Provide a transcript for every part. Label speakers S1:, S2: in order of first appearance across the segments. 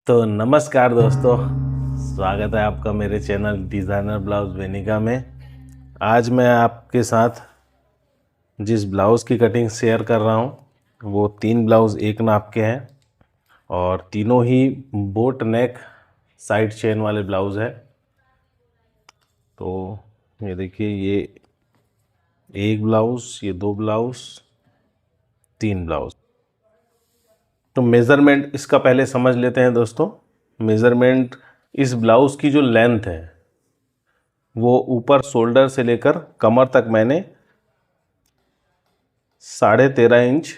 S1: तो नमस्कार दोस्तों, स्वागत है आपका मेरे चैनल डिज़ाइनर ब्लाउज वेनिका में। आज मैं आपके साथ जिस ब्लाउज़ की कटिंग शेयर कर रहा हूँ वो 3 ब्लाउज़ एक नाप के हैं और तीनों ही बोट नेक साइड चेन वाले ब्लाउज़ है। तो ये देखिए, ये एक ब्लाउज़, ये 2 ब्लाउज़, 3 ब्लाउज़। तो मेज़रमेंट इसका पहले समझ लेते हैं दोस्तों। मेज़रमेंट इस ब्लाउज़ की जो लेंथ है वो ऊपर शोल्डर से लेकर कमर तक मैंने 13.5 इंच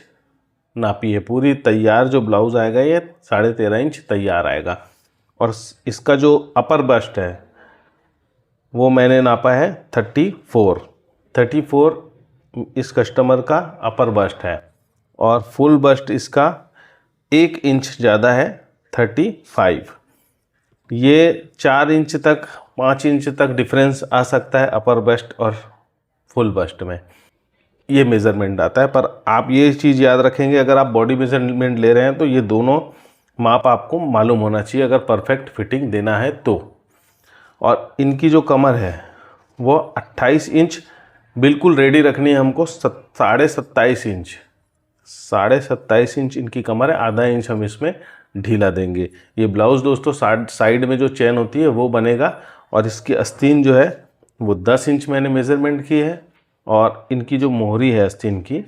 S1: नापी है। पूरी तैयार जो ब्लाउज़ आएगा ये 13.5 इंच तैयार आएगा। और इसका जो अपर बस्ट है वो मैंने नापा है 34 इस कस्टमर का अपर बस्ट है। और फुल बस्ट इसका 1 इंच ज़्यादा है 35। ये 4 इंच तक 5 इंच तक डिफरेंस आ सकता है अपर बस्ट और फुल बस्ट में, ये मेज़रमेंट आता है। पर आप ये चीज़ याद रखेंगे, अगर आप बॉडी मेज़रमेंट ले रहे हैं तो ये दोनों माप आपको मालूम होना चाहिए अगर परफेक्ट फिटिंग देना है तो। और इनकी जो कमर है वो 28 इंच बिल्कुल रेडी रखनी है हमको। 27.5 इंच 27.5 इंच इनकी कमर है। आधा इंच हम इसमें ढीला देंगे। ये ब्लाउज़ दोस्तों साइड में जो चेन होती है वो बनेगा। और इसकी आस्तीन जो है वो 10 इंच मैंने मेज़रमेंट की है। और इनकी जो मोहरी है आस्तीन की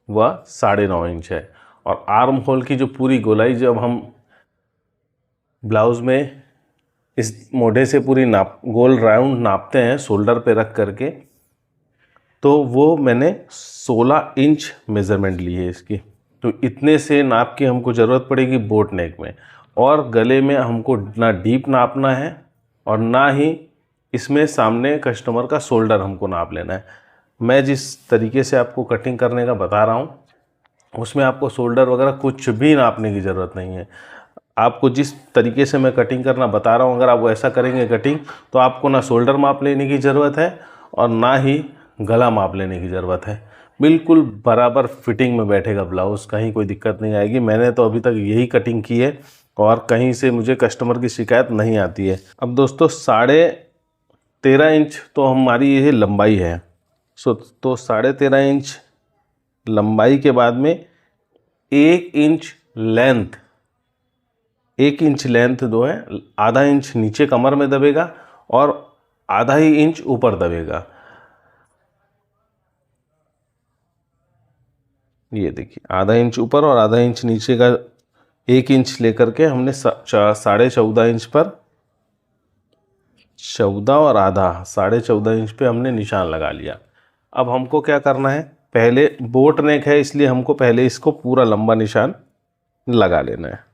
S1: वह 9.5 इंच है। और आर्म होल की जो पूरी गोलाई जब हम ब्लाउज़ में इस मोढ़े से पूरी गोल राउंड नापते हैं शोल्डर पे रख करके, तो वो मैंने 16 इंच मेज़रमेंट ली है इसकी। तो इतने से नाप की हमको ज़रूरत पड़ेगी बोट नेक में। और गले में हमको ना डीप नापना है और ना ही इसमें सामने कस्टमर का शोल्डर हमको नाप लेना है। मैं जिस तरीके से आपको कटिंग करने का बता रहा हूँ उसमें आपको शोल्डर वगैरह कुछ भी नापने की ज़रूरत नहीं है। आपको जिस तरीके से मैं कटिंग करना बता रहा हूँ अगर आप वैसा करेंगे कटिंग तो आपको ना शोल्डर माप लेने की ज़रूरत है और ना ही गला माप लेने की ज़रूरत है। बिल्कुल बराबर फिटिंग में बैठेगा ब्लाउज़, कहीं कोई दिक्कत नहीं आएगी। मैंने तो अभी तक यही कटिंग की है और कहीं से मुझे कस्टमर की शिकायत नहीं आती है। अब दोस्तों 13.5 इंच तो हमारी ये लंबाई है। तो 13.5 इंच लंबाई के बाद में 1 इंच लेंथ, 1 इंच लेंथ दो है, आधा इंच नीचे कमर में दबेगा और आधा ही इंच ऊपर दबेगा। ये देखिए, आधा इंच ऊपर और आधा इंच नीचे का 1 इंच लेकर के हमने 14.5 इंच पर 14 और आधा 14.5 इंच पे हमने निशान लगा लिया। अब हमको क्या करना है, पहले बोट नेक है इसलिए हमको पहले इसको पूरा लंबा निशान लगा लेना है।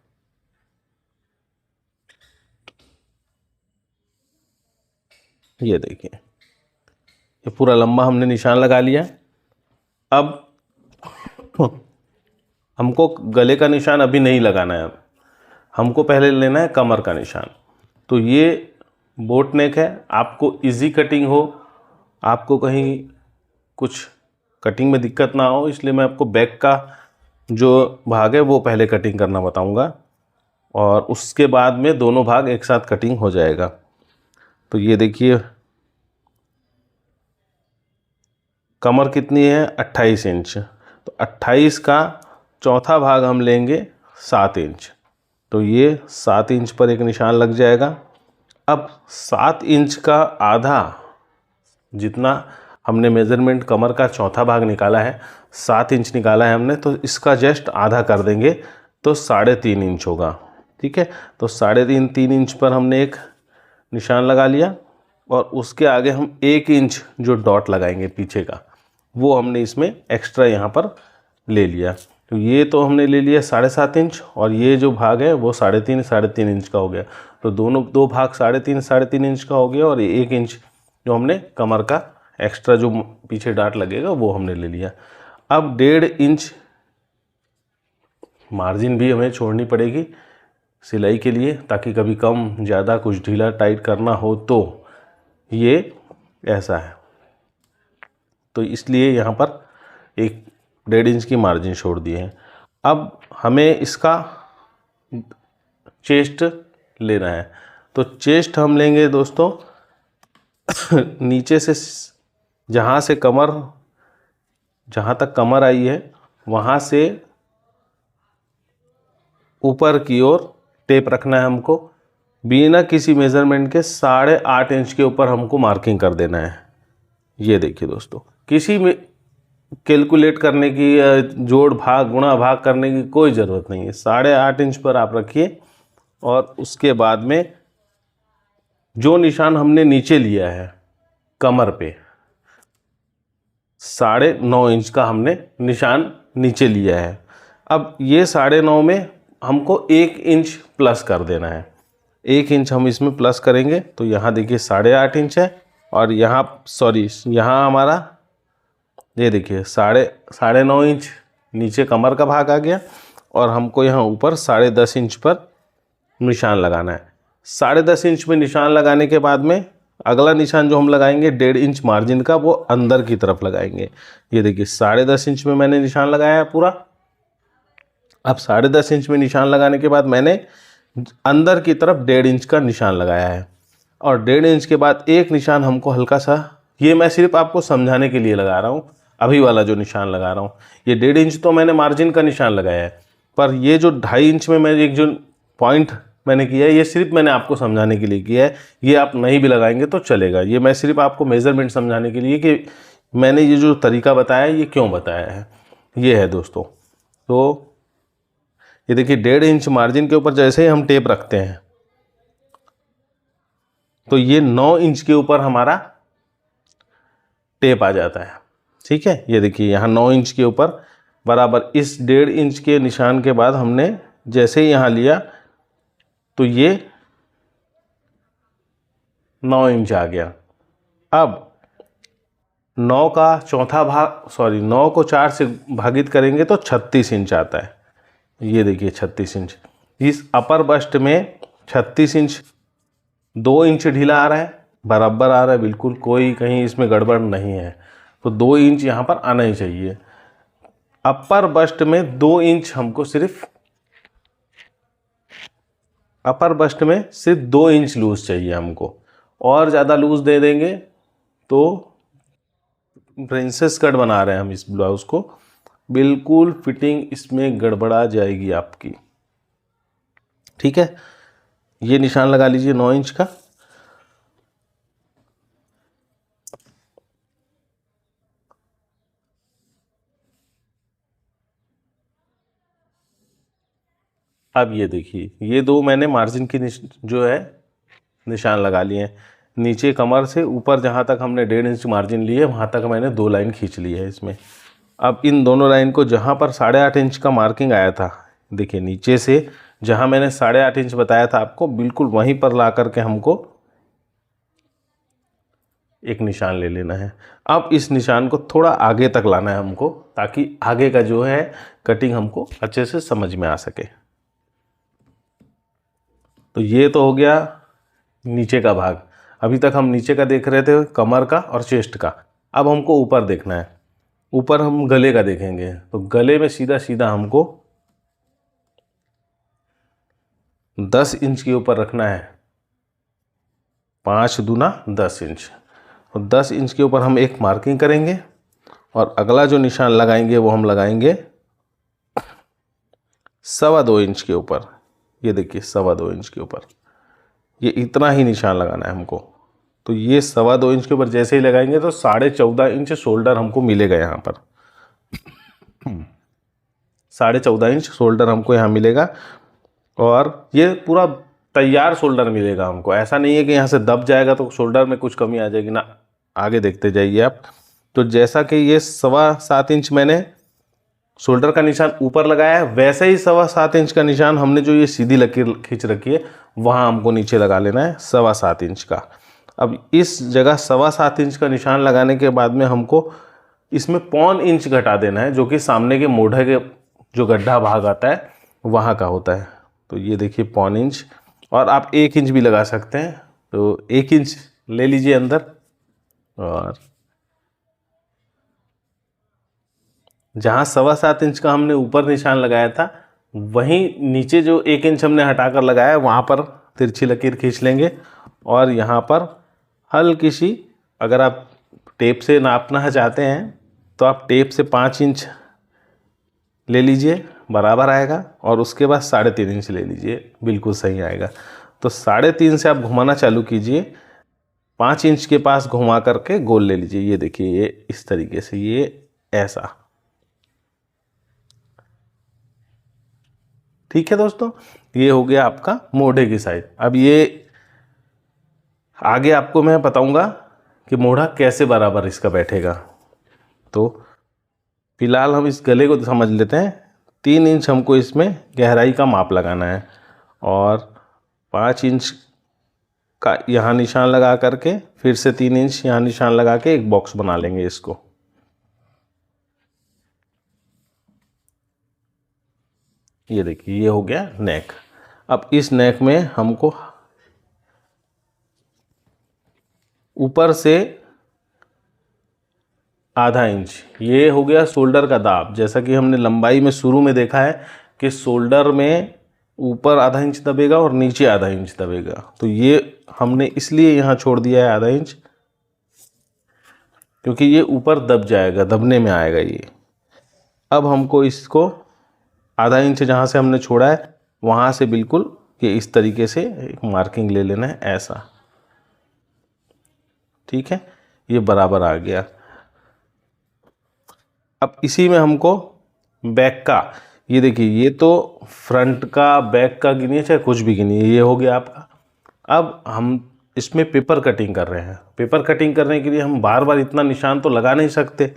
S1: ये देखिए, ये पूरा लंबा हमने निशान लगा लिया। अब हमको गले का निशान अभी नहीं लगाना है, हमको पहले लेना है कमर का निशान। तो ये बोट नेक है। आपको इजी कटिंग हो, आपको कहीं कुछ कटिंग में दिक्कत ना हो, इसलिए मैं आपको बैक का जो भाग है वो पहले कटिंग करना बताऊंगा और उसके बाद में दोनों भाग एक साथ कटिंग हो जाएगा। तो ये देखिए, कमर कितनी है 28 इंच, तो 28 का चौथा भाग हम लेंगे 7 इंच। तो ये 7 इंच पर एक निशान लग जाएगा। अब 7 इंच का आधा, जितना हमने मेज़रमेंट कमर का चौथा भाग निकाला है 7 इंच निकाला है हमने, तो इसका जस्ट आधा कर देंगे तो 3.5 इंच होगा। ठीक है, तो 3.5 इंच पर हमने एक निशान लगा लिया और उसके आगे हम 1 इंच जो डॉट लगाएंगे पीछे का वो हमने इसमें एक्स्ट्रा यहाँ पर ले लिया। तो ये तो हमने ले लिया 7.5 इंच और ये जो भाग है वो 3.5 इंच का हो गया। तो दोनों दो भाग 3.5 इंच का हो गया और 1 इंच जो हमने कमर का एक्स्ट्रा जो पीछे डाट लगेगा वो हमने ले लिया। अब 1.5 इंच मार्जिन भी हमें छोड़नी पड़ेगी सिलाई के लिए, ताकि कभी कम ज़्यादा कुछ ढीला टाइट करना हो तो ये ऐसा है। तो इसलिए यहाँ पर 1.5 इंच की मार्जिन छोड़ दी है। अब हमें इसका चेस्ट लेना है। तो चेस्ट हम लेंगे दोस्तों नीचे से, जहाँ से कमर, जहाँ तक कमर आई है वहाँ से ऊपर की ओर टेप रखना है हमको। बिना किसी मेज़रमेंट के 8.5 इंच के ऊपर हमको मार्किंग कर देना है। ये देखिए दोस्तों, किसी में कैलकुलेट करने की, जोड़ भाग गुणा भाग करने की कोई ज़रूरत नहीं है। 8.5 इंच पर आप रखिए और उसके बाद में जो निशान हमने नीचे लिया है कमर पे, 9.5 इंच का हमने निशान नीचे लिया है। अब ये 9.5 में हमको 1 इंच प्लस कर देना है। 1 इंच हम इसमें प्लस करेंगे तो यहाँ देखिए 8.5 इंच है, और यहाँ यहाँ हमारा ये देखिए 9.5 इंच नीचे कमर का भाग आ गया, और हमको यहाँ ऊपर 10.5 इंच पर निशान लगाना है। 10.5 इंच में निशान लगाने के बाद में अगला निशान जो हम लगाएंगे 1.5 इंच मार्जिन का, वो अंदर की तरफ लगाएंगे। ये देखिए 10.5 इंच में मैंने निशान लगाया है पूरा। अब 10.5 इंच में निशान लगाने के बाद मैंने अंदर की तरफ 1.5 इंच का निशान लगाया है, और 1.5 इंच के बाद एक निशान हमको हल्का सा, ये मैं सिर्फ आपको समझाने के लिए लगा रहा हूँ, अभी वाला जो निशान लगा रहा हूँ ये 1.5 इंच तो मैंने मार्जिन का निशान लगाया है, पर ये जो 2.5 इंच में मैं एक जो पॉइंट मैंने किया है ये सिर्फ मैंने आपको समझाने के लिए किया है। ये आप नहीं भी लगाएंगे तो चलेगा। ये मैं सिर्फ आपको मेज़रमेंट समझाने के लिए कि मैंने ये जो तरीका बताया ये क्यों बताया है, ये है दोस्तों। तो ये देखिए 1.5 इंच मार्जिन के ऊपर जैसे ही हम टेप रखते हैं तो ये 9 इंच के ऊपर हमारा टेप आ जाता है। ठीक है, ये देखिए यहाँ 9 इंच के ऊपर बराबर इस 1.5 इंच के निशान के बाद हमने जैसे ही यहाँ लिया तो ये 9 इंच आ गया। अब 9 का चौथा भाग, 9 को 4 से भागित करेंगे तो 36 इंच आता है। ये देखिए 36 इंच। इस अपर बस्ट में 36 इंच 2 इंच ढीला आ रहा है, बराबर आ रहा है, बिल्कुल कोई कहीं इसमें गड़बड़ नहीं है। तो 2 इंच यहाँ पर आना ही चाहिए। अपर बस्ट में 2 इंच हमको सिर्फ, अपर बस्ट में सिर्फ 2 इंच लूज चाहिए हमको। और ज़्यादा लूज दे देंगे तो प्रिंसेस कट बना रहे हैं हम इस ब्लाउज़ को, बिल्कुल फिटिंग इसमें गड़बड़ा जाएगी आपकी। ठीक है, ये निशान लगा लीजिए 9 इंच का। अब ये देखिए ये 2 मैंने मार्जिन की जो है निशान लगा लिए हैं। नीचे कमर से ऊपर जहाँ तक हमने 1.5 इंच मार्जिन ली है वहाँ तक मैंने 2 लाइन खींच ली है इसमें। अब इन दोनों लाइन को जहाँ पर 8.5 इंच का मार्किंग आया था, देखिए नीचे से जहाँ मैंने 8.5 इंच बताया था आपको, बिल्कुल वहीं पर ला करके हमको एक निशान ले लेना है। अब इस निशान को थोड़ा आगे तक लाना है हमको, ताकि आगे का जो है कटिंग हमको अच्छे से समझ में आ सके। तो ये तो हो गया नीचे का भाग। अभी तक हम नीचे का देख रहे थे, कमर का और चेस्ट का। अब हमको ऊपर देखना है। ऊपर हम गले का देखेंगे। तो गले में सीधा सीधा हमको 10 इंच के ऊपर रखना है। 5 दूना 10 इंच। और 10 इंच के ऊपर हम एक मार्किंग करेंगे, और अगला जो निशान लगाएंगे वो हम लगाएंगे 2.25 इंच के ऊपर। ये देखिए 2.25 इंच के ऊपर, ये इतना ही निशान लगाना है हमको। तो ये 2.25 इंच के ऊपर जैसे ही लगाएंगे तो 14.5 इंच शोल्डर हमको मिलेगा यहाँ पर। 14.5 इंच शोल्डर हमको यहाँ मिलेगा, और ये पूरा तैयार शोल्डर मिलेगा हमको। ऐसा नहीं है कि यहाँ से दब जाएगा तो शोल्डर में कुछ कमी आ जाएगी ना। आगे देखते जाइए आप। तो जैसा कि ये 7.25 इंच मैंने शोल्डर का निशान ऊपर लगाया है, वैसे ही 7.25 इंच का निशान हमने जो ये सीधी लकीर खींच रखी है वहाँ हमको नीचे लगा लेना है 7.25 इंच का। अब इस जगह 7.25 इंच का निशान लगाने के बाद में हमको इसमें 0.25 इंच घटा देना है, जो कि सामने के मोढ़े के जो गड्ढा भाग आता है वहाँ का होता है। तो ये देखिए 0.25 इंच, और आप 1 इंच भी लगा सकते हैं। तो 1 इंच ले लीजिए अंदर, और जहाँ 7.25 इंच का हमने ऊपर निशान लगाया था वहीं नीचे जो 1 इंच हमने हटाकर लगाया है वहाँ पर तिरछी लकीर खींच लेंगे और यहाँ पर हल्की सी, अगर आप टेप से नापना चाहते हैं तो आप टेप से 5 इंच ले लीजिए, बराबर आएगा। और उसके बाद 3.5 इंच ले लीजिए, बिल्कुल सही आएगा। तो 3.5 से आप घुमाना चालू कीजिए, 5 इंच के पास घुमा करके गोल ले लीजिए। ये देखिए, ये इस तरीके से, ये ऐसा। ठीक है दोस्तों, ये हो गया आपका मोढ़े की साइज। अब ये आगे आपको मैं बताऊंगा कि मोढ़ा कैसे बराबर इसका बैठेगा। तो फिलहाल हम इस गले को समझ लेते हैं। 3 इंच हमको इसमें गहराई का माप लगाना है और 5 इंच का यहाँ निशान लगा करके फिर से 3 इंच यहाँ निशान लगा के एक बॉक्स बना लेंगे इसको। ये देखिए, ये हो गया नेक। अब इस नेक में हमको ऊपर से ½ इंच, ये हो गया शोल्डर का दाब। जैसा कि हमने लंबाई में शुरू में देखा है कि शोल्डर में ऊपर ½ इंच दबेगा और नीचे ½ इंच दबेगा, तो ये हमने इसलिए यहाँ छोड़ दिया है ½ इंच, क्योंकि ये ऊपर दब जाएगा, दबने में आएगा ये। अब हमको इसको ½ इंच जहाँ से हमने छोड़ा है वहाँ से बिल्कुल ये इस तरीके से एक मार्किंग ले लेना है, ऐसा। ठीक है, ये बराबर आ गया। अब इसी में हमको बैक का, ये देखिए, ये तो फ्रंट का बैक का गिनिए चाहे कुछ भी गिनिए, ये हो गया आपका। अब हम इसमें पेपर कटिंग कर रहे हैं। पेपर कटिंग करने के लिए हम बार बार इतना निशान तो लगा नहीं सकते,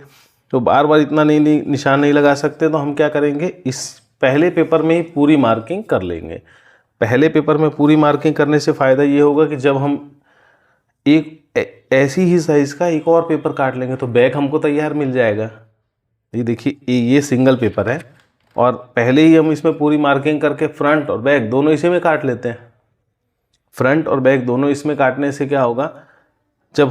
S1: तो बार बार इतना निशान नहीं लगा सकते, तो हम क्या करेंगे, इस पहले पेपर में ही पूरी मार्किंग कर लेंगे। पहले पेपर में पूरी मार्किंग करने से फ़ायदा ये होगा कि जब हम एक ऐसी ही साइज़ का एक और पेपर काट लेंगे तो बैक हमको तैयार मिल जाएगा। ये देखिए, ये सिंगल पेपर है और पहले ही हम इसमें पूरी मार्किंग करके फ्रंट और बैक दोनों इसी में काट लेते हैं। फ्रंट और बैक दोनों इसमें काटने से क्या होगा, जब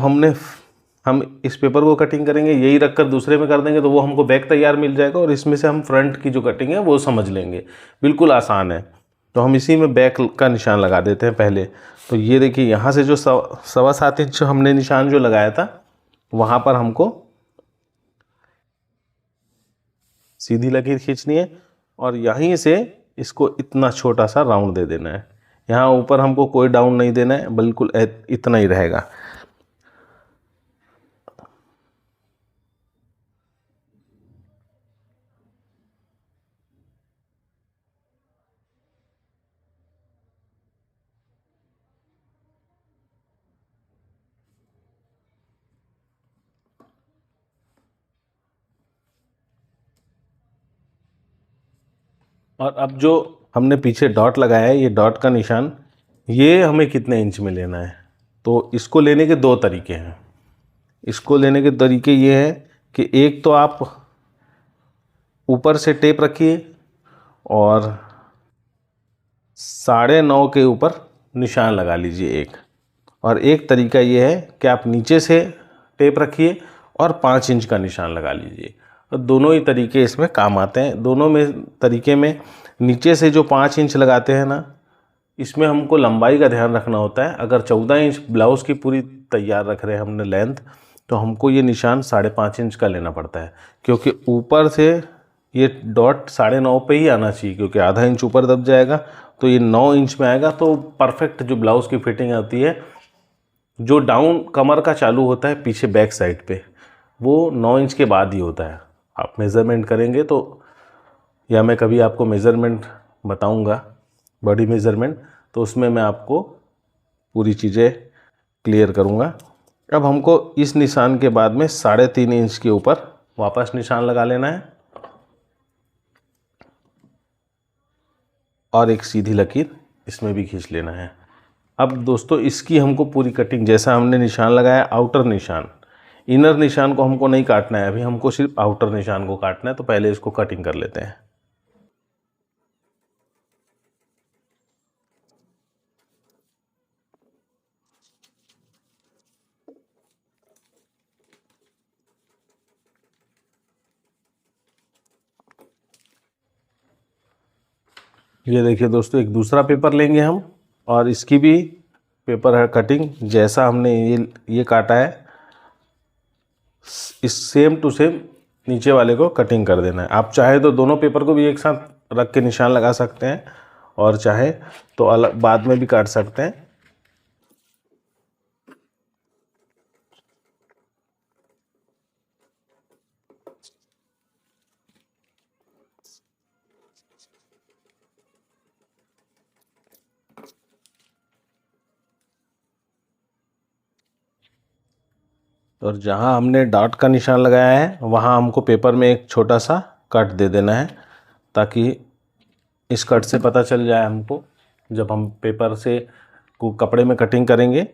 S1: हम इस पेपर को कटिंग करेंगे, यही रखकर दूसरे में कर देंगे तो वो हमको बैक तैयार मिल जाएगा और इसमें से हम फ्रंट की जो कटिंग है वो समझ लेंगे। बिल्कुल आसान है। तो हम इसी में बैक का निशान लगा देते हैं पहले। तो ये देखिए, यहाँ से जो 7.25 इंच हमने निशान जो लगाया था वहाँ पर हमको सीधी लकीर खींचनी है और यहीं से इसको इतना छोटा सा राउंड दे देना है। यहाँ ऊपर हमको कोई डाउन नहीं देना है, बिल्कुल इतना ही रहेगा। और अब जो हमने पीछे डॉट लगाया है, ये डॉट का निशान, ये हमें कितने इंच में लेना है, तो इसको लेने के 2 तरीके हैं। इसको लेने के तरीके ये हैं कि एक तो आप ऊपर से टेप रखिए और 9.5 के ऊपर निशान लगा लीजिए एक। और एक तरीका ये है कि आप नीचे से टेप रखिए और 5 इंच का निशान लगा लीजिए। और दोनों ही तरीके इसमें काम आते हैं। दोनों में तरीके में नीचे से जो 5 इंच लगाते हैं ना, इसमें हमको लंबाई का ध्यान रखना होता है। अगर 14 इंच ब्लाउज़ की पूरी तैयार रख रहे हैं हमने लेंथ, तो हमको ये निशान 5.5 इंच का लेना पड़ता है, क्योंकि ऊपर से ये डॉट 9.5 पे ही आना चाहिए, क्योंकि ½ इंच ऊपर दब जाएगा तो ये 9 इंच में आएगा। तो परफेक्ट जो ब्लाउज़ की फिटिंग आती है, जो डाउन कमर का चालू होता है पीछे बैक साइड पे, वो 9 इंच के बाद ही होता है। आप मेज़रमेंट करेंगे तो, या मैं कभी आपको मेज़रमेंट बताऊंगा, बॉडी मेज़रमेंट, तो उसमें मैं आपको पूरी चीज़ें क्लियर करूंगा। अब हमको इस निशान के बाद में 3.5 इंच के ऊपर वापस निशान लगा लेना है और एक सीधी लकीर इसमें भी खींच लेना है। अब दोस्तों, इसकी हमको पूरी कटिंग, जैसा हमने निशान लगाया आउटर निशान, इनर निशान को हमको नहीं काटना है, अभी हमको सिर्फ आउटर निशान को काटना है। तो पहले इसको कटिंग कर लेते हैं। ये देखिए दोस्तों, एक दूसरा पेपर लेंगे हम और इसकी भी पेपर है कटिंग, जैसा हमने ये काटा है इस सेम टू सेम नीचे वाले को कटिंग कर देना है। आप चाहे तो दोनों पेपर को भी एक साथ रख के निशान लगा सकते हैं और चाहे तो अलग बाद में भी काट सकते हैं। और जहाँ हमने डॉट का निशान लगाया है वहाँ हमको पेपर में एक छोटा सा कट दे देना है, ताकि इस कट से पता चल जाए हमको, जब हम पेपर से को कपड़े में कटिंग करेंगे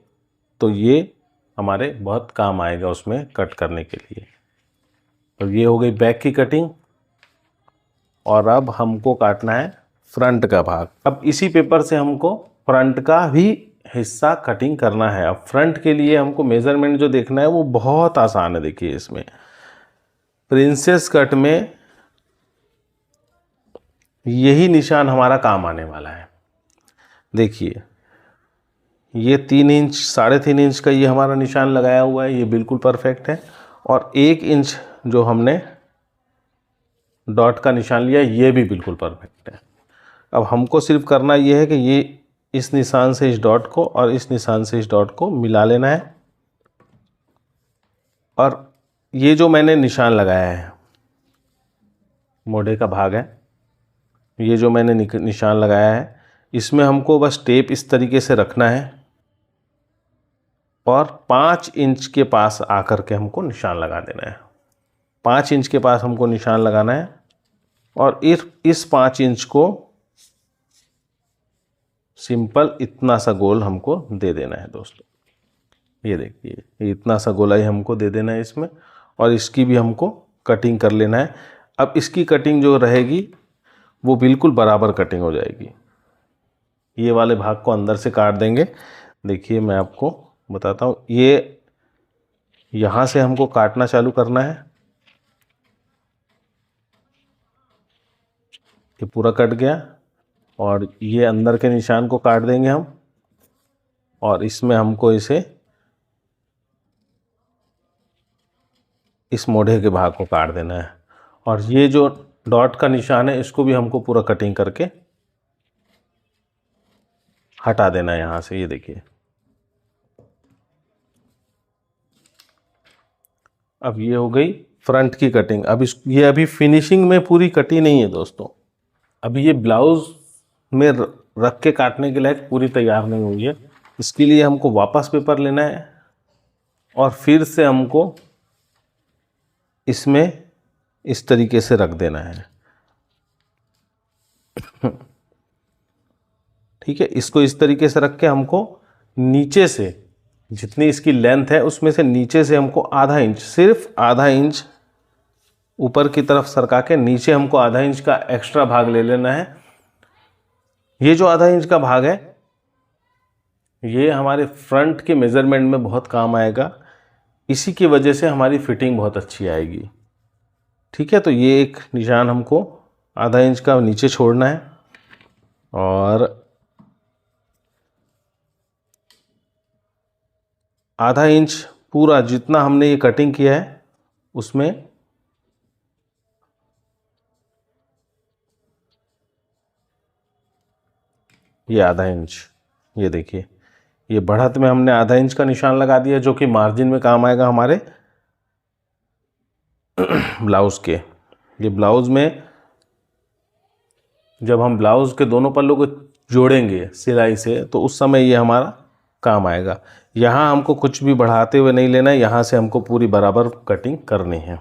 S1: तो ये हमारे बहुत काम आएगा उसमें कट करने के लिए। तो ये हो गई बैक की कटिंग। और अब हमको काटना है फ्रंट का भाग। अब इसी पेपर से हमको फ्रंट का भी हिस्सा कटिंग करना है। अब फ्रंट के लिए हमको मेज़रमेंट जो देखना है वो बहुत आसान है। देखिए, इसमें प्रिंसेस कट में यही निशान हमारा काम आने वाला है। देखिए, ये 3 इंच 3.5 इंच का ये हमारा निशान लगाया हुआ है, ये बिल्कुल परफेक्ट है। और 1 इंच जो हमने डॉट का निशान लिया, ये भी बिल्कुल परफेक्ट है। अब हमको सिर्फ करना ये है कि ये इस निशान से इस डॉट को और इस निशान से इस डॉट को मिला लेना है। और ये जो मैंने निशान लगाया है, मोढ़े का भाग है, ये जो मैंने निशान लगाया है, इसमें हमको बस टेप इस तरीके से रखना है और 5 इंच के पास आकर के हमको निशान लगा देना है। 5 इंच के पास हमको निशान लगाना है और इस 5 इंच को सिंपल इतना सा गोल हमको दे देना है दोस्तों। ये देखिए, ये इतना सा गोलाई हमको दे देना है इसमें, और इसकी भी हमको कटिंग कर लेना है। अब इसकी कटिंग जो रहेगी वो बिल्कुल बराबर कटिंग हो जाएगी। ये वाले भाग को अंदर से काट देंगे। देखिए, मैं आपको बताता हूँ, ये यहाँ से हमको काटना चालू करना है। ये पूरा कट गया और ये अंदर के निशान को काट देंगे हम, और इसमें हमको इसे इस मोढ़े के भाग को काट देना है। और ये जो डॉट का निशान है इसको भी हमको पूरा कटिंग करके हटा देना है यहाँ से। ये देखिए, अब ये हो गई फ्रंट की कटिंग। अब ये अभी फिनिशिंग में पूरी कटी नहीं है दोस्तों। अभी ये ब्लाउज में रख के काटने के लायक पूरी तैयार नहीं हुई है। इसके लिए हमको वापस पेपर लेना है और फिर से हमको इसमें इस तरीके से रख देना है। ठीक है, इसको इस तरीके से रख के हमको नीचे से जितनी इसकी लेंथ है उसमें से नीचे से हमको आधा इंच, सिर्फ आधा इंच ऊपर की तरफ सरका के नीचे हमको आधा इंच का एक्स्ट्रा भाग ले लेना है। ये जो आधा इंच का भाग है ये हमारे फ्रंट के मेज़रमेंट में बहुत काम आएगा। इसी की वजह से हमारी फिटिंग बहुत अच्छी आएगी। ठीक है, तो ये एक निशान हमको आधा इंच का नीचे छोड़ना है और आधा इंच पूरा जितना हमने ये कटिंग किया है उसमें ये आधा इंच, ये देखिए, ये बढ़त में हमने आधा इंच का निशान लगा दिया जो कि मार्जिन में काम आएगा हमारे ब्लाउज़ के। ये ब्लाउज़ में जब हम ब्लाउज़ के दोनों पल्लों को जोड़ेंगे सिलाई से तो उस समय ये हमारा काम आएगा। यहाँ हमको कुछ भी बढ़ाते हुए नहीं लेना है, यहाँ से हमको पूरी बराबर कटिंग करनी है।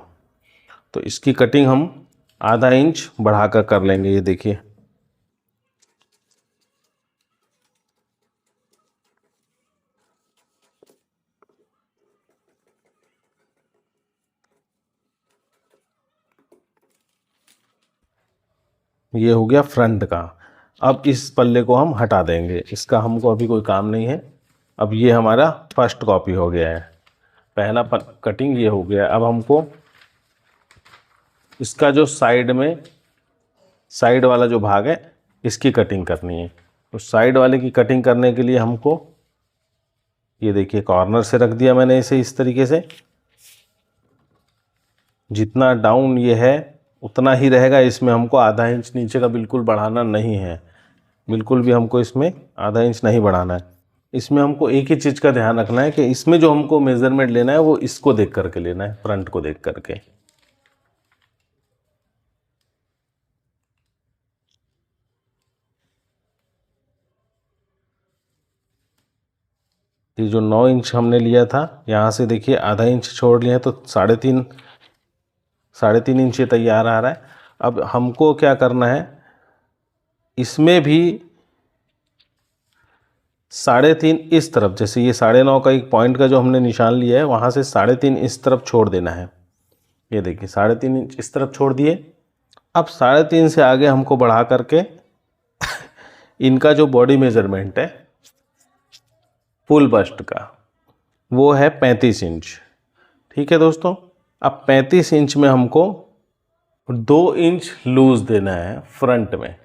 S1: तो इसकी कटिंग हम आधा इंच बढ़ाकर कर लेंगे। ये देखिए, ये हो गया फ्रंट का। अब इस पल्ले को हम हटा देंगे, इसका हमको अभी कोई काम नहीं है। अब ये हमारा फर्स्ट कॉपी हो गया है, पहला कटिंग ये हो गया। अब हमको इसका जो साइड में साइड वाला जो भाग है इसकी कटिंग करनी है। तो साइड वाले की कटिंग करने के लिए हमको ये देखिए कॉर्नर से रख दिया मैंने इसे इस तरीके से, जितना डाउन ये है उतना ही रहेगा, इसमें हमको आधा इंच नीचे का बिल्कुल बढ़ाना नहीं है, बिल्कुल भी हमको इसमें आधा इंच नहीं बढ़ाना है। इसमें हमको एक ही चीज़ का ध्यान रखना है कि इसमें जो हमको मेज़रमेंट लेना है वो इसको देख करके लेना है, फ्रंट को देख करके। ये जो 9 इंच हमने लिया था यहाँ से देखिए आधा इंच छोड़ लिया है, तो 3.5 इंच ये तैयार आ रहा है। अब हमको क्या करना है, इसमें भी 3.5 इस तरफ, जैसे ये 9.5 का एक पॉइंट का जो हमने निशान लिया है वहाँ से 3.5 इस तरफ छोड़ देना है। ये देखिए 3.5 इंच इस तरफ छोड़ दिए। अब 3.5 से आगे हमको बढ़ा करके इनका जो बॉडी मेजरमेंट है फुल बस्ट का वो है 35 इंच। ठीक है दोस्तों, अब 35 इंच में हमको 2 इंच लूज देना है फ्रंट में,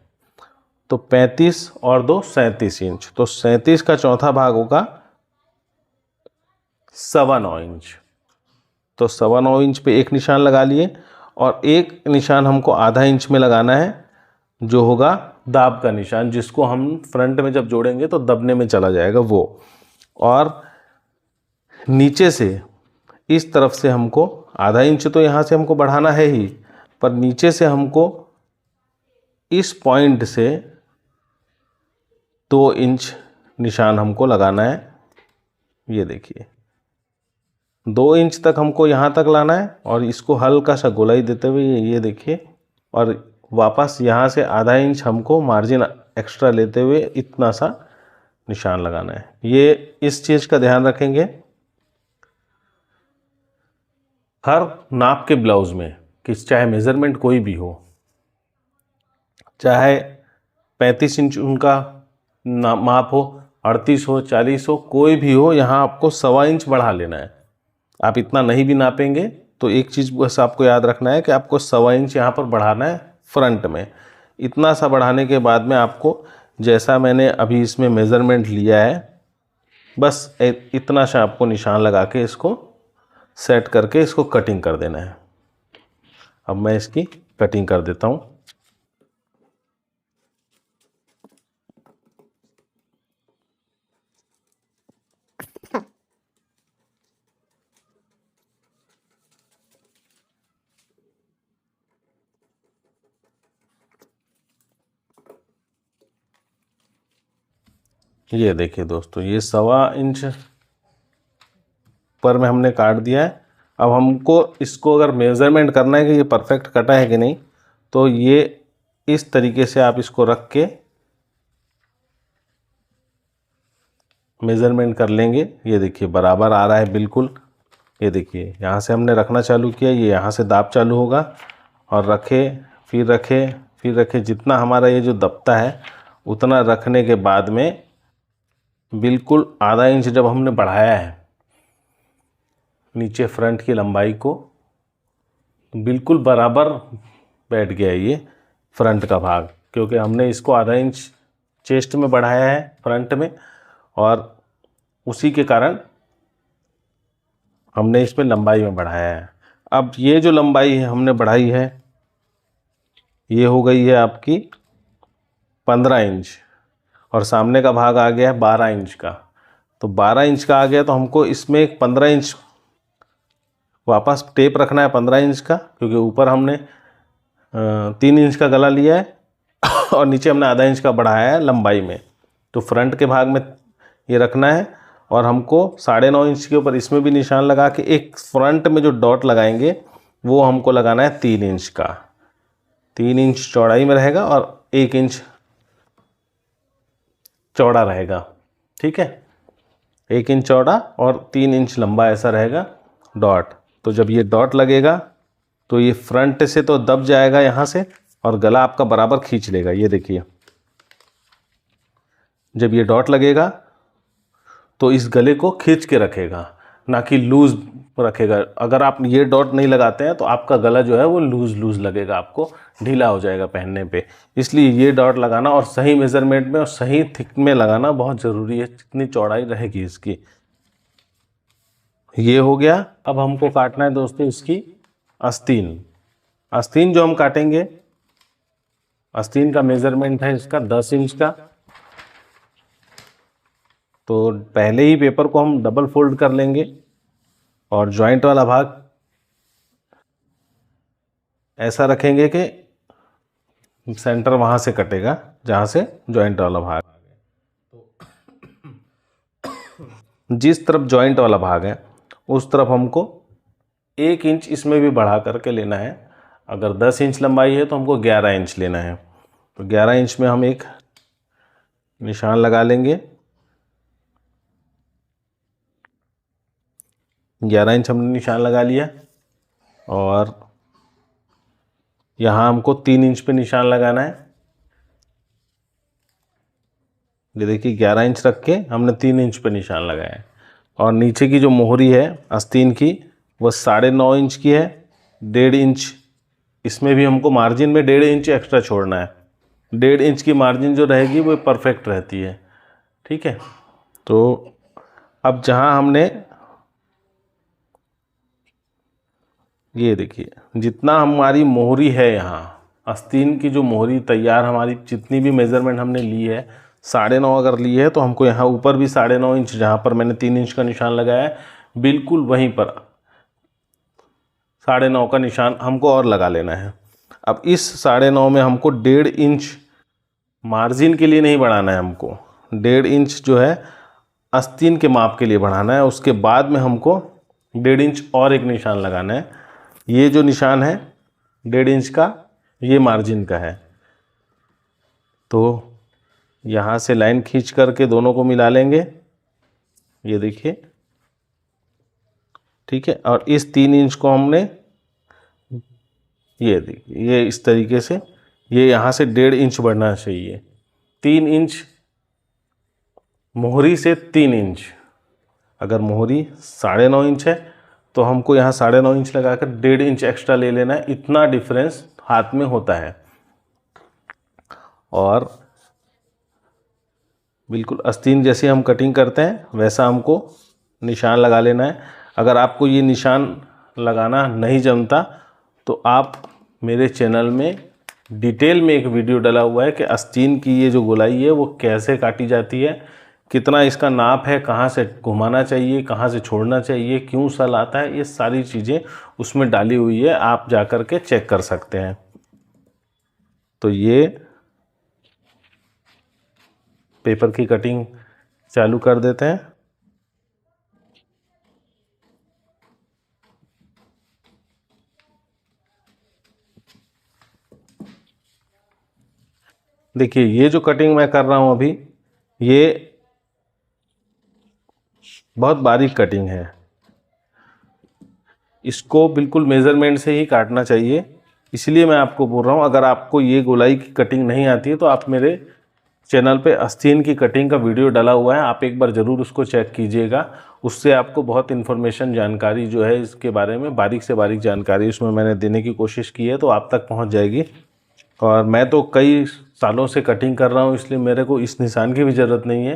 S1: तो 35 और 2 37 इंच, तो 37 का चौथा भाग होगा 9.25 इंच। तो 9.25 इंच पे एक निशान लगा लिए और एक निशान हमको आधा इंच में लगाना है जो होगा दाब का निशान, जिसको हम फ्रंट में जब जोड़ेंगे तो दबने में चला जाएगा वो। और नीचे से इस तरफ से हमको आधा इंच तो यहाँ से हमको बढ़ाना है ही, पर नीचे से हमको इस पॉइंट से 2 इंच निशान हमको लगाना है। ये देखिए 2 इंच तक हमको यहाँ तक लाना है और इसको हल्का सा गोलाई देते हुए ये देखिए, और वापस यहाँ से आधा इंच हमको मार्जिन एक्स्ट्रा लेते हुए इतना सा निशान लगाना है। ये इस चीज़ का ध्यान रखेंगे हर नाप के ब्लाउज में कि चाहे मेज़रमेंट कोई भी हो, चाहे 35 इंच उनका माप हो, 38 हो, 40 हो, कोई भी हो, यहाँ आपको 1.25 इंच बढ़ा लेना है। आप इतना नहीं भी नापेंगे तो एक चीज़ बस आपको याद रखना है कि आपको 1.25 इंच यहाँ पर बढ़ाना है फ्रंट में। इतना सा बढ़ाने के बाद में आपको जैसा मैंने अभी इसमें मेज़रमेंट लिया है बस इतना सा आपको निशान लगा के इसको सेट करके इसको कटिंग कर देना है। अब मैं इसकी कटिंग कर देता हूँ। ये देखिए दोस्तों, ये 1.25 इंच पर में हमने काट दिया है। अब हमको इसको अगर मेज़रमेंट करना है कि ये परफेक्ट कटा है कि नहीं, तो ये इस तरीके से आप इसको रख के मेज़रमेंट कर लेंगे। ये देखिए बराबर आ रहा है बिल्कुल। ये देखिए यहाँ से हमने रखना चालू किया, ये यहाँ से दाब चालू होगा और रखे फिर रखे फिर रखे, जितना हमारा ये जो दबता है उतना रखने के बाद में बिल्कुल आधा इंच जब हमने बढ़ाया है नीचे फ्रंट की लंबाई को, बिल्कुल बराबर बैठ गया है ये फ्रंट का भाग, क्योंकि हमने इसको आधा इंच चेस्ट में बढ़ाया है फ्रंट में, और उसी के कारण हमने इसमें लंबाई में बढ़ाया है। अब ये जो लंबाई है हमने बढ़ाई है ये हो गई है आपकी 15 इंच, और सामने का भाग आ गया है 12 इंच का। तो 12 इंच का आ गया तो हमको इसमें एक 15 इंच वापस टेप रखना है 15 इंच का, क्योंकि ऊपर हमने 3 इंच का गला लिया है और नीचे हमने आधा इंच का बढ़ाया है लंबाई में। तो फ्रंट के भाग में ये रखना है और हमको 9.5 इंच के ऊपर इसमें भी निशान लगा के एक फ्रंट में जो डॉट लगाएंगे वो हमको लगाना है 3 इंच का। 3 इंच चौड़ाई में रहेगा और 1 इंच चौड़ा रहेगा। ठीक है, 1 इंच चौड़ा और 3 इंच लंबा ऐसा रहेगा डॉट। तो जब ये डॉट लगेगा तो ये फ्रंट से तो दब जाएगा यहाँ से और गला आपका बराबर खींच लेगा। ये देखिए जब ये डॉट लगेगा तो इस गले को खींच के रखेगा, ना कि लूज़ रखेगा। अगर आप ये डॉट नहीं लगाते हैं तो आपका गला जो है वो लूज़ लगेगा, आपको ढीला हो जाएगा पहनने पे। इसलिए ये डॉट लगाना और सही मेज़रमेंट में और सही थिक में लगाना बहुत ज़रूरी है, जितनी चौड़ाई रहेगी इसकी। ये हो गया। अब हमको काटना है दोस्तों इसकी आस्तीन। आस्तीन जो हम काटेंगे, आस्तीन का मेज़रमेंट है इसका 10 इंच का। तो पहले ही पेपर को हम डबल फोल्ड कर लेंगे और जॉइंट वाला भाग ऐसा रखेंगे कि सेंटर वहाँ से कटेगा जहाँ से जॉइंट वाला भाग। जिस तरफ जॉइंट वाला भाग है उस तरफ हमको 1 इंच इसमें भी बढ़ा करके लेना है। अगर 10 इंच लंबाई है तो हमको 11 इंच लेना है। तो 11 इंच में हम एक निशान लगा लेंगे। 11 इंच हमने निशान लगा लिया और यहाँ हमको 3 इंच पे निशान लगाना है। ये देखिए 11 इंच रख के हमने 3 इंच पे निशान लगाया है। और नीचे की जो मोहरी है आस्तीन की वो 9.5 इंच की है। 1.5 इंच इसमें भी हमको मार्जिन में 1.5 इंच एक्स्ट्रा छोड़ना है। 1.5 इंच की मार्जिन जो रहेगी वो परफेक्ट रहती है, ठीक है। तो अब जहाँ हमने ये देखिए जितना हमारी मोहरी है, यहाँ आस्तीन की जो मोहरी तैयार हमारी जितनी भी मेज़रमेंट हमने ली है 9.5 अगर ली है तो हमको यहाँ ऊपर भी 9.5 इंच, जहाँ पर मैंने 3 इंच का निशान लगाया है बिल्कुल वहीं पर 9.5 का निशान हमको और लगा लेना है। अब इस 9.5 में हमको 1.5 इंच मार्जिन के लिए नहीं बढ़ाना है, हमको 1.5 इंच जो है आस्तीन के माप के लिए बढ़ाना है। उसके बाद में हमको 1.5 इंच और एक निशान लगाना है। ये जो निशान है 1.5 इंच का ये मार्जिन का है। तो यहाँ से लाइन खींच करके दोनों को मिला लेंगे, ये देखिए, ठीक है। और इस 3 इंच को हमने ये देखिए ये इस तरीके से ये यहाँ से 1.5 इंच बढ़ना चाहिए। 3 इंच मोहरी से 3 इंच, अगर मोहरी 9.5 इंच है तो हमको यहाँ 9.5 इंच लगाकर 1.5 इंच एक्स्ट्रा ले लेना है। इतना डिफरेंस हाथ में होता है। और बिल्कुल आस्तीन जैसे हम कटिंग करते हैं वैसा हमको निशान लगा लेना है। अगर आपको ये निशान लगाना नहीं जमता तो आप मेरे चैनल में डिटेल में एक वीडियो डाला हुआ है कि आस्तीन की ये जो गोलाई है वो कैसे काटी जाती है, कितना इसका नाप है, कहाँ से घुमाना चाहिए, कहाँ से छोड़ना चाहिए, क्यों सल आता है, ये सारी चीज़ें उसमें डाली हुई है। आप जा कर के चेक कर सकते हैं। तो ये पेपर की कटिंग चालू कर देते हैं। देखिए ये जो कटिंग मैं कर रहा हूँ अभी ये बहुत बारीक कटिंग है। इसको बिल्कुल मेज़रमेंट से ही काटना चाहिए। इसलिए मैं आपको बोल रहा हूँ, अगर आपको ये गोलाई की कटिंग नहीं आती है तो आप मेरे चैनल पे आस्तीन की कटिंग का वीडियो डाला हुआ है, आप एक बार ज़रूर उसको चेक कीजिएगा। उससे आपको बहुत इन्फॉर्मेशन जानकारी जो है इसके बारे में बारीक से बारीक जानकारी उसमें मैंने देने की कोशिश की है, तो आप तक पहुंच जाएगी। और मैं तो कई सालों से कटिंग कर रहा हूं, इसलिए मेरे को इस निशान की भी ज़रूरत नहीं है,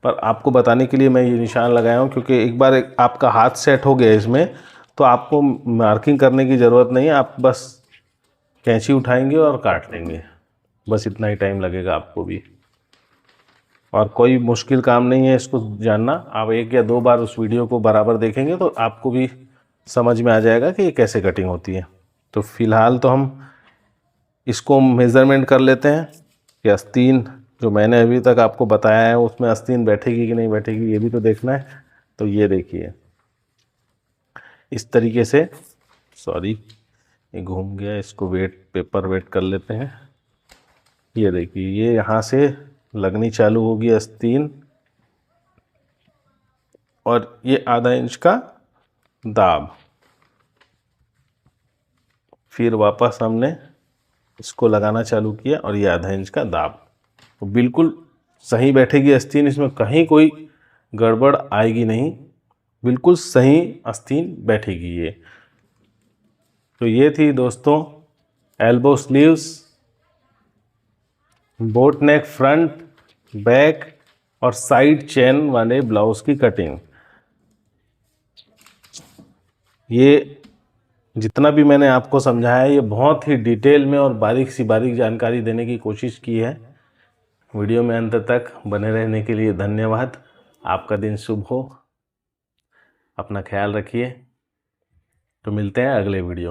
S1: पर आपको बताने के लिए मैं ये निशान लगाया हूँ। क्योंकि एक बार आपका हाथ सेट हो गया इसमें तो आपको मार्किंग करने की ज़रूरत नहीं है, आप बस कैंची उठाएंगे और काट लेंगे, बस इतना ही टाइम लगेगा आपको भी। और कोई मुश्किल काम नहीं है इसको जानना। आप 1 या 2 बार उस वीडियो को बराबर देखेंगे तो आपको भी समझ में आ जाएगा कि ये कैसे कटिंग होती है। तो फिलहाल तो हम इसको मेज़रमेंट कर लेते हैं कि आस्तीन जो मैंने अभी तक आपको बताया है उसमें आस्तीन बैठेगी कि नहीं बैठेगी, ये भी तो देखना है। तो ये देखिए इस तरीके से, सॉरी ये घूम गया, इसको पेपर वेट कर लेते हैं। ये देखिए ये यहाँ से लगनी चालू होगी आस्तीन और ये आधा इंच का दाब, फिर वापस हमने इसको लगाना चालू किया और ये आधा इंच का दाब। तो बिल्कुल सही बैठेगी आस्तीन, इसमें कहीं कोई गड़बड़ आएगी नहीं। बिल्कुल सही आस्तीन बैठेगी ये। तो ये थी दोस्तों एल्बो स्लीव्स, बोट नेक फ्रंट, बैक और साइड चेन वाले ब्लाउज की कटिंग। ये जितना भी मैंने आपको समझाया ये बहुत ही डिटेल में और बारीक सी बारीक जानकारी देने की कोशिश की है। वीडियो में अंत तक बने रहने के लिए धन्यवाद। आपका दिन शुभ हो, अपना ख्याल रखिए। तो मिलते हैं अगले वीडियो में।